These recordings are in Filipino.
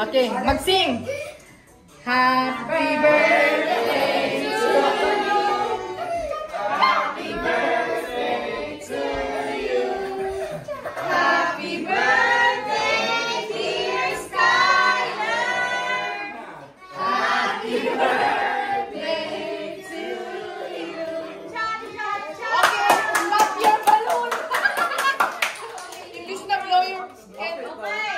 Okay, mag-sing. Happy birthday to you. Happy birthday to you. Happy birthday, dear Skyler. Happy birthday to you. Okay, pop your balloon. English na blow your head. Okay.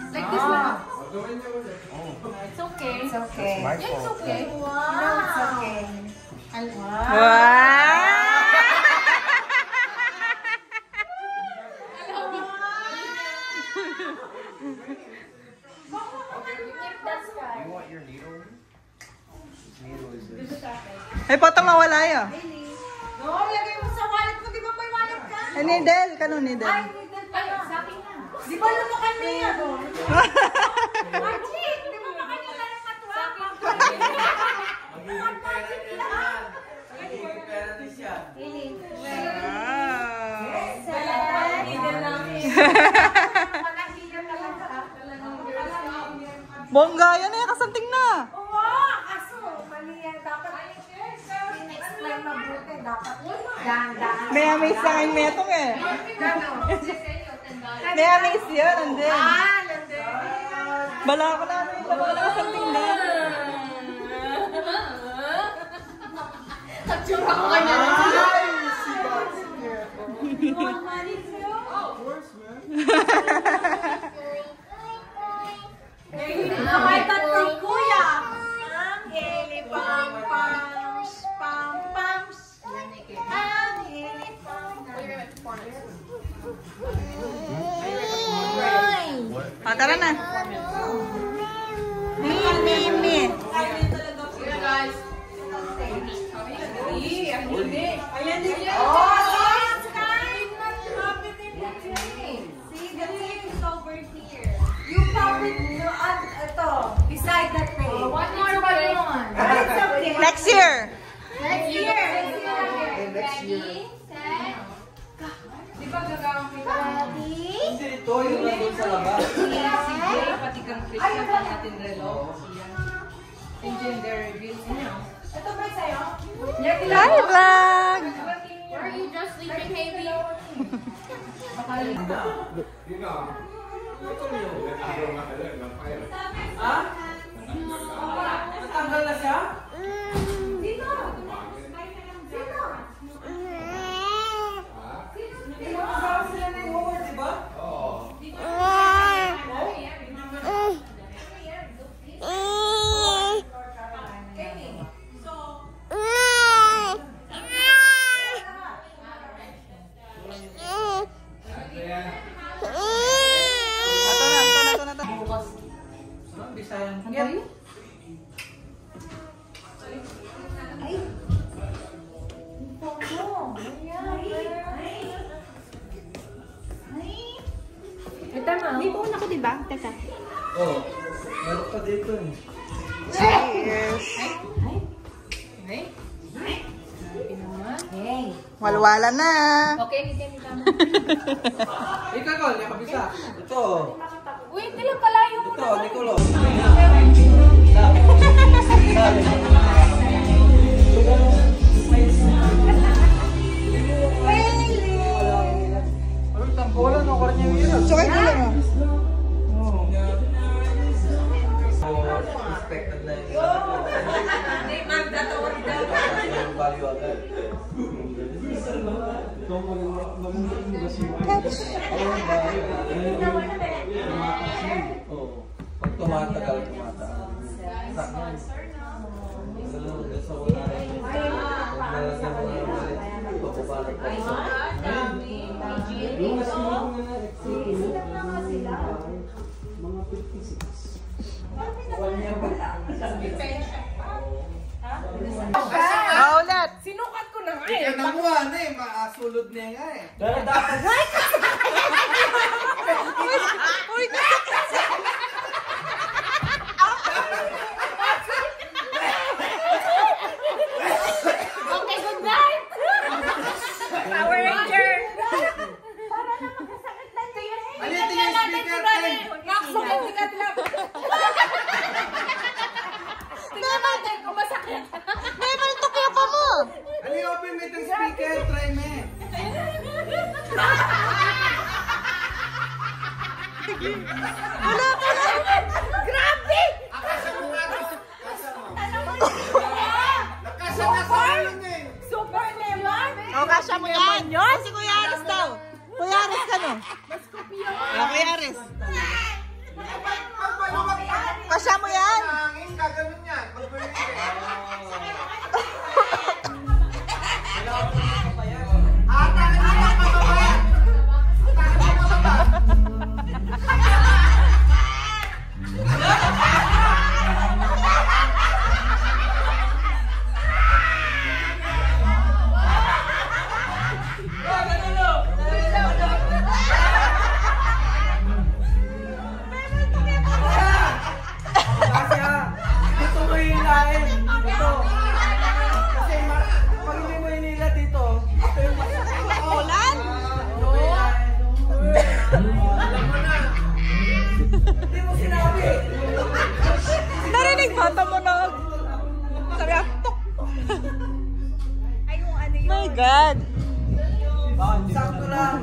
Like this one. It's okay. It's okay. Yeah, it's okay. Wow. No, it's okay. Wow. You want your needle? Needle is this. Ay, potong mawala yun. No, lagay mo sa wallet mo. Di ba may wallet ka? Ay, needle. Kanong needle? Ay, needle pala. Sabi na. Di ba lumukan mo yan? Magic! Di ba makakita ng matwa? Magiging pera niya naman. Magiging pera niya siya. Needle lang. Walang needle talaga. Bongga, yan eh. Kasanting na. Oo, kaso mali yan. Dapat in-explain mabuti. Dapat dahan-dahan. May amaze sa akin metong eh. May amaze yun, nandun. Nandun. Bala ko na ano yung wala kasanting na. Katsura ko kanya. Nakita to kuya. Ang hili-pam-pams, pam-pams. Ang hili-pam-pams. Tara na. Me. Here guys. Ayan din yun. See, the tape is over here. You pop it ito, beside that tape. One more balloon. It's okay. Next year. Next year. Next year. Di ba gagawin kita? Hindi ito, yung nandun sa labas. Sige, pati kang Christian pa natin relo. And gender reveals niya. Ito ba sa'yo? Hi, vlog! Or are you just sleeping, Haley? Ha? Natanggal na siya? Dito! Dito! Pinapagawa sila ng homework, di ba? Oo. Ito. Ano, Bisayan? Ay! Ay! Pomo! Ito na. May phone ako, diba? Teka. Oh, meron pa dito eh. Cheers. Ay! Hey! Walwala na. Okay, hindi mo. Ikaw ko, nakabisa. Ito. Uy, hindi lang pala yung... Ito, Nicolo. Ano tambola no kornya mira? Sakay ko lang ah. Expected na yun. Hindi, mandatory daw. Yung value agad. Oo. Pag tumatagal, tumatagal. Sa wala rin. Pag nalagyan mo na ulit, papabalak pa. Ulit. Sinukat ko na nga Ikaw na mo eh, maasulod niya nga eh. Pero dapat... Uy, Okay, good night! Power Ranger! Para na magkasakit lang kayo. Alitin yung speaker, Ten! Nakasukat lang. Tingnan natin kung masakit. Never tukyo pa mo. Ali, open mo itong speaker, try me. Wala ka na. Grabe! Akasa mo nga to. Super lemon! O, kasya mo yan. Si Kuya Aris daw. Kuya Aris ka no? Kuya Aris. Kasya mo yan. Hangin, gaganon yan. Gusto mo yung lain. Ito. Kasi pag hindi mo hinila dito, ito yung masakit. Ulan? Alam mo na. Hindi mo sinabi. Narinig mo? Tumunog. Sabi ako, tok. Ay, yung ano yun. My God. Sakto lang.